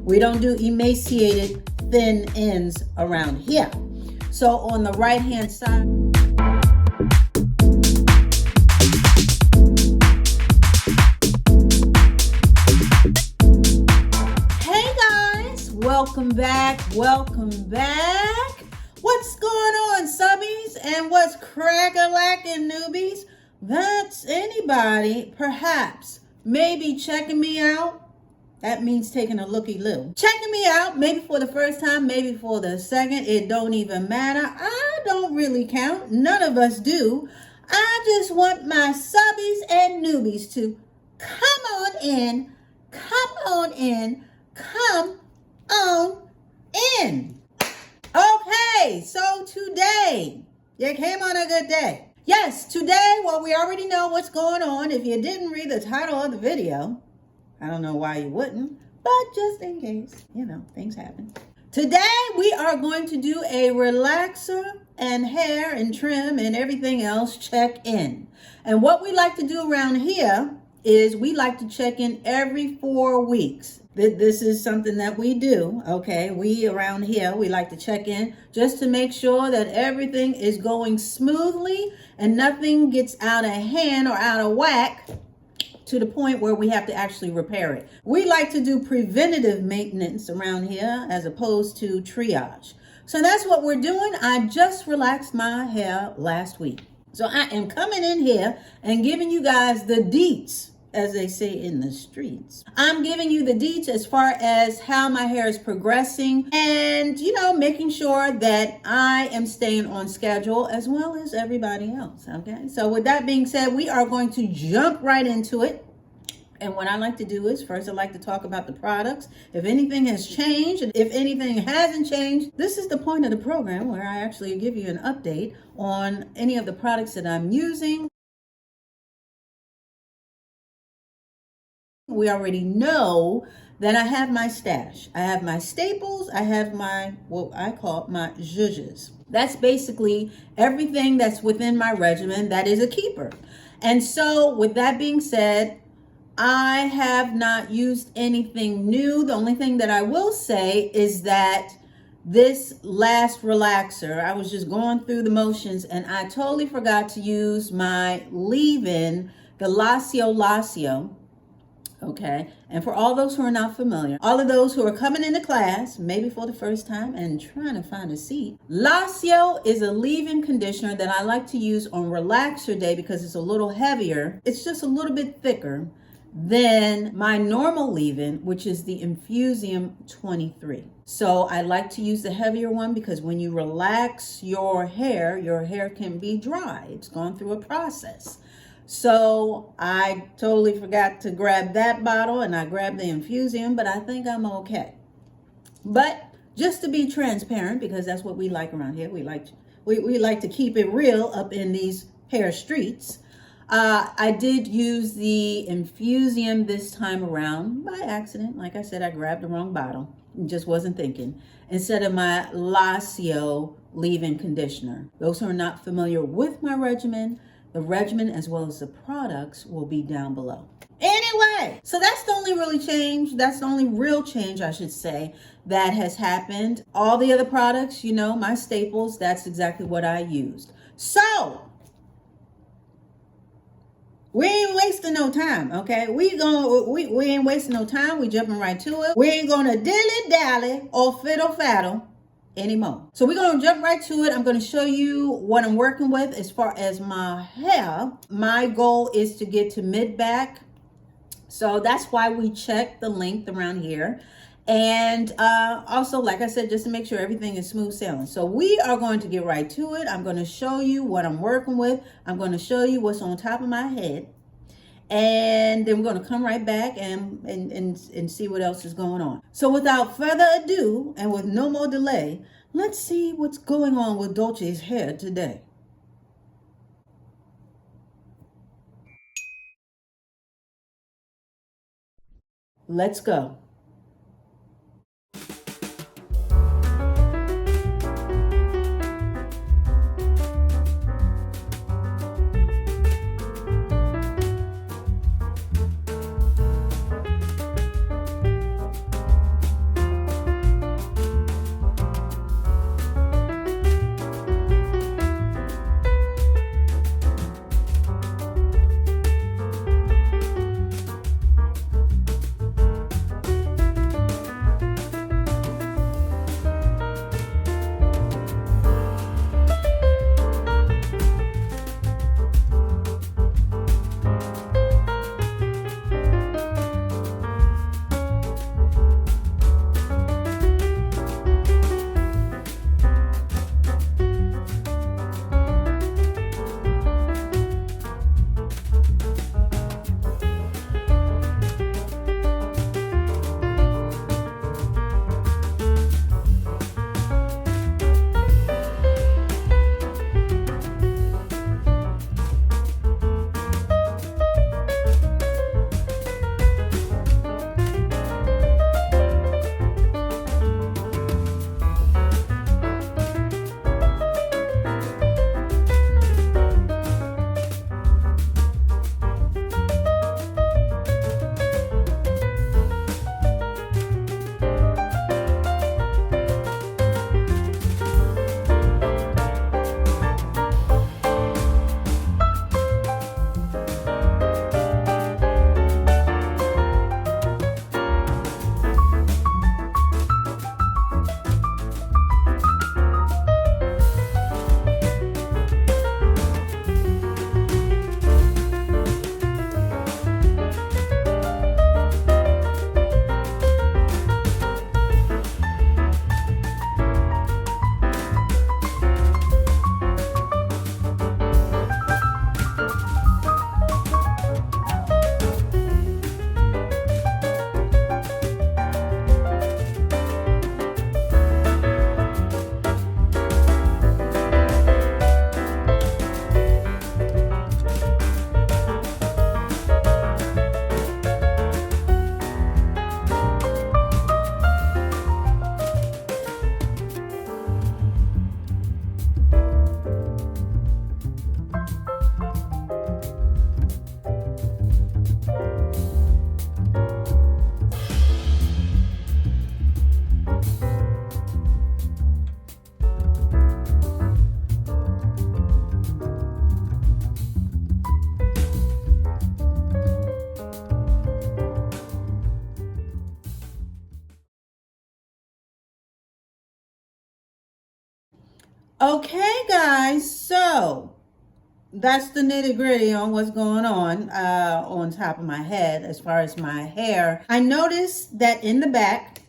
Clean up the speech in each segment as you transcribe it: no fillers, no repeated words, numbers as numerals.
We don't do emaciated thin ends around here. So on the right hand side, welcome back. What's going on, subbies? And what's crack-a-lackin' newbies? That's anybody, perhaps, maybe checking me out. That means taking a looky-loo. Checking me out, maybe for the first time, maybe for the second. It don't even matter. I don't really count. None of us do. I just want my subbies and newbies to come on in. Okay, so today, you came on a good day. Yes, today, well, we already know what's going on. If you didn't read the title of the video, I don't know why you wouldn't, but just in case, things happen. Today, we are going to do a relaxer and hair and trim and everything else check-in. And what we like to do around here is we like to check in every 4 weeks. This is something that we do, okay? We around here, we like to check in just to make sure that everything is going smoothly and nothing gets out of hand or out of whack to the point where we have to actually repair it. We like to do preventative maintenance around here as opposed to triage. So that's what we're doing. I just relaxed my hair last week. So I am coming in here and giving you guys the deets, as they say in the streets. I'm giving you the deets as far as how my hair is progressing and, making sure that I am staying on schedule as well as everybody else, okay? So with that being said, we are going to jump right into it. And what I like to do is first I like to talk about the products. If anything has changed, and if anything hasn't changed, this is the point of the program where I actually give you an update on any of the products that I'm using. We already know that I have my stash. I have my staples. I have my, what I call my zhuzhes. That's basically everything that's within my regimen that is a keeper. And so with that being said, I have not used anything new. The only thing that I will say is that this last relaxer, I was just going through the motions and I totally forgot to use my leave-in, the Lacio. Okay, and for all those who are not familiar, all of those who are coming into class, maybe for the first time and trying to find a seat, Lacio is a leave-in conditioner that I like to use on relaxer day because it's a little heavier. It's just a little bit thicker than my normal leave-in, which is the Infusium 23. So I like to use the heavier one because when you relax your hair can be dry. It's gone through a process. So I totally forgot to grab that bottle and I grabbed the Infusium, but I think I'm okay. But just to be transparent, because that's what we like around here, we like to keep it real up in these hair streets. I did use the Infusium this time around by accident. Like I said, I grabbed the wrong bottle and just wasn't thinking. Instead of my Lacio leave-in conditioner. Those who are not familiar with my regimen, the regimen as well as the products will be down below. Anyway, so that's the only really change. That's the only real change, I should say, that has happened. All the other products, my staples, that's exactly what I used. So we ain't wasting no time, okay? We ain't wasting no time. We jumping right to it. We ain't gonna dilly-dally or fiddle-faddle anymore. So we're gonna jump right to it. I'm gonna show you what I'm working with as far as my hair. My goal is to get to mid-back. So that's why we check the length around here. And also, like I said, just to make sure everything is smooth sailing. So we are going to get right to it. I'm going to show you what I'm working with. I'm going to show you what's on top of my head. And then we're going to come right back and see what else is going on. So without further ado, and with no more delay, let's see what's going on with Dolce's hair today. Let's go. Okay, guys, so that's the nitty gritty on what's going on top of my head as far as my hair. I noticed that in the back,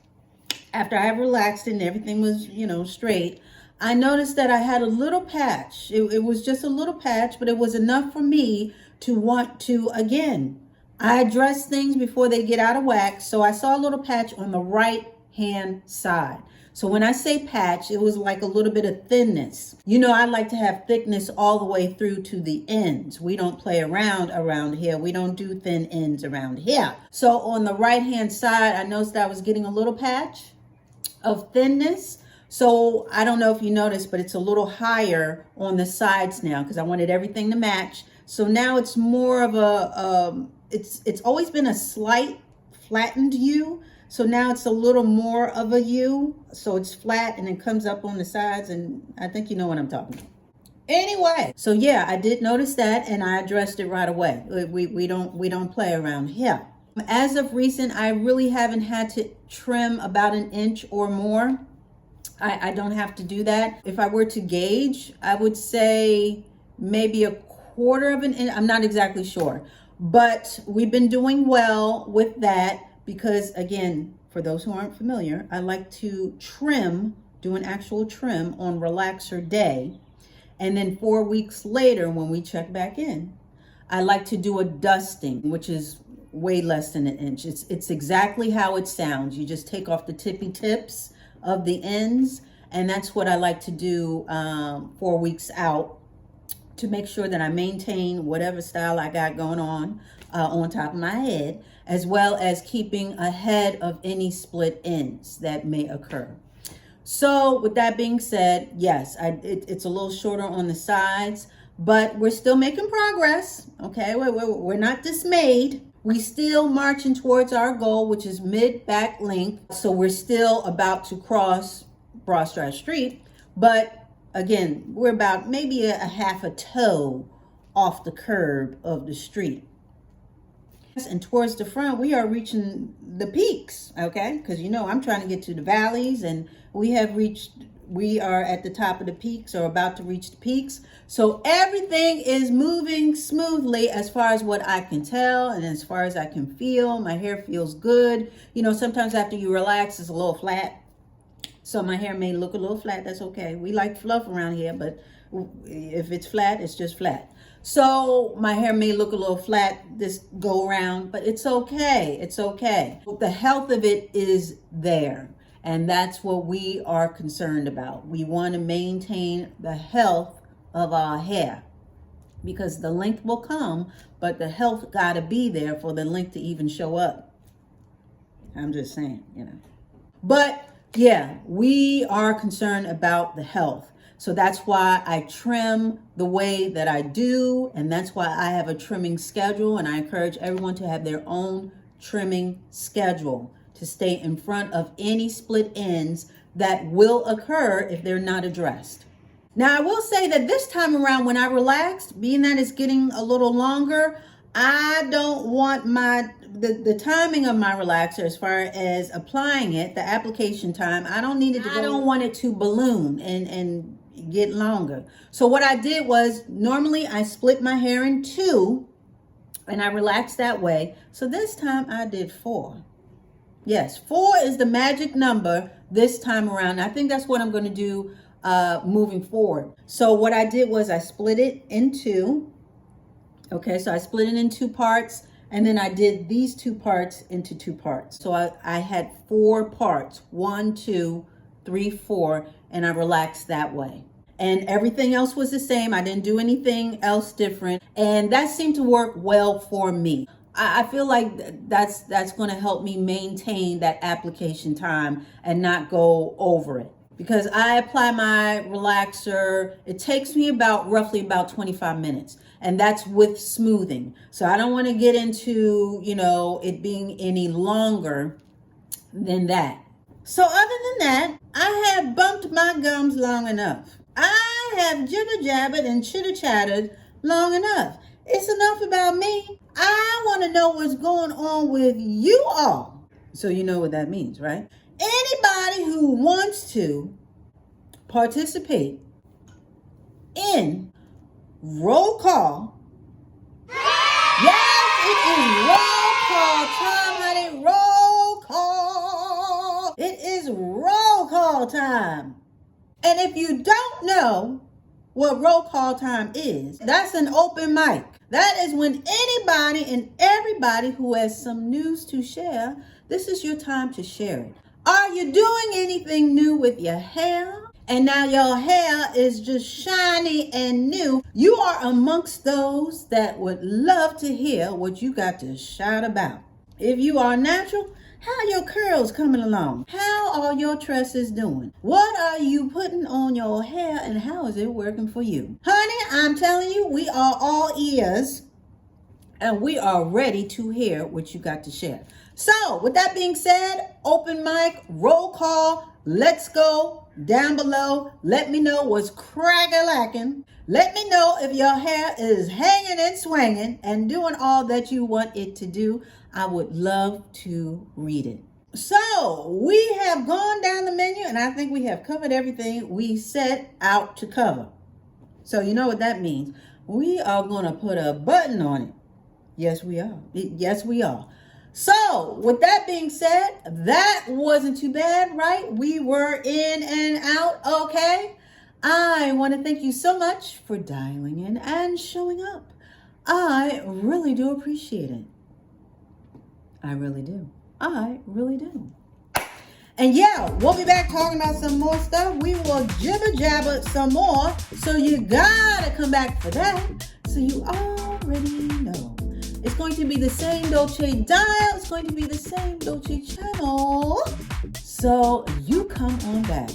after I relaxed and everything was, straight, I noticed that I had a little patch. It was just a little patch, but it was enough for me to want to, again, I address things before they get out of whack. So I saw a little patch on the right hand side. So when I say patch, it was like a little bit of thinness. I like to have thickness all the way through to the ends. We don't play around here. We don't do thin ends around here. So on the right hand side, I noticed I was getting a little patch of thinness. So I don't know if you noticed, but it's a little higher on the sides now because I wanted everything to match. So now it's more of it's always been a slight flattened U. So now it's a little more of a U. So it's flat and it comes up on the sides, and I think you know what I'm talking about. Anyway, so yeah, I did notice that and I addressed it right away. We don't play around here. As of recent, I really haven't had to trim about an inch or more. I don't have to do that. If I were to gauge, I would say maybe a quarter of an inch. I'm not exactly sure, but we've been doing well with that because, again, for those who aren't familiar, I like to do an actual trim on relaxer day. And then 4 weeks later, when we check back in, I like to do a dusting, which is way less than an inch. It's exactly how it sounds. You just take off the tippy tips of the ends, and that's what I like to do 4 weeks out to make sure that I maintain whatever style I got going on top of my head, as well as keeping ahead of any split ends that may occur. So with that being said, yes, it's a little shorter on the sides, but we're still making progress. Okay, we're not dismayed. We still marching towards our goal, which is mid-back length. So we're still about to cross Broad Strat Street. But again, we're about maybe a half a toe off the curb of the street. And towards the front, we are reaching the peaks, okay? Because I'm trying to get to the valleys, and we are at the top of the peaks or about to reach the peaks. So everything is moving smoothly as far as what I can tell and as far as I can feel. My hair feels good. Sometimes after you relax, it's a little flat. So my hair may look a little flat. That's okay. We like fluff around here, but if it's flat, it's just flat. So my hair may look a little flat this go around, but it's okay. It's okay. The health of it is there. And that's what we are concerned about. We want to maintain the health of our hair because the length will come, but the health got to be there for the length to even show up. I'm just saying, But yeah, we are concerned about the health. So that's why I trim the way that I do. And that's why I have a trimming schedule. And I encourage everyone to have their own trimming schedule to stay in front of any split ends that will occur if they're not addressed. Now, I will say that this time around when I relaxed, being that it's getting a little longer, I don't want the timing of my relaxer as far as applying it, the application time, I don't need it to go. I don't want it to balloon and get longer. So what I did was, normally I split my hair in two and I relaxed that way. So this time I did 4. Yes, 4 is the magic number this time around. I think that's what I'm going to do moving forward. So what I did was I split it in 2. Okay, so I split it in 2 parts, and then I did these 2 parts into 2 parts. So I had 4 parts, 1, 2, 3, 4, and I relaxed that way. And everything else was the same. I didn't do anything else different. And that seemed to work well for me. I feel like that's going to help me maintain that application time and not go over it. Because I apply my relaxer, it takes me roughly about 25 minutes. And that's with smoothing. So I don't want to get into, it being any longer than that. So other than that, I have bumped my gums long enough. I have jibber-jabbered and chitter-chattered long enough. It's enough about me. I want to know what's going on with you all. So you know what that means, right? Anybody who wants to participate in roll call. Yes, it is roll call time, honey. Roll call. It is roll call time. And if you don't know what roll call time is, that's an open mic. That is when anybody and everybody who has some news to share, this is your time to share it. Are you doing anything new with your hair? And now your hair is just shiny and new. You are amongst those that would love to hear what you got to shout about. If you are natural, how are your curls coming along? How are your tresses doing? What are you putting on your hair and how is it working for you? Honey, I'm telling you, we are all ears and we are ready to hear what you got to share. So with that being said, open mic, roll call, let's go down below. Let me know what's crack-a-lacking. Let me know if your hair is hanging and swinging and doing all that you want it to do. I would love to read it. So we have gone down the menu and I think we have covered everything we set out to cover. So you know what that means. We are going to put a button on it. Yes, we are. Yes, we are. So with that being said, that wasn't too bad, right? We were in and out, okay? I want to thank you so much for dialing in and showing up. I really do appreciate it. I really do. I really do. And yeah, we'll be back talking about some more stuff. We will jibber jabber some more. So you gotta come back for that. So you already know. It's going to be the same Dolce dial. It's going to be the same Dolce channel. So you come on back.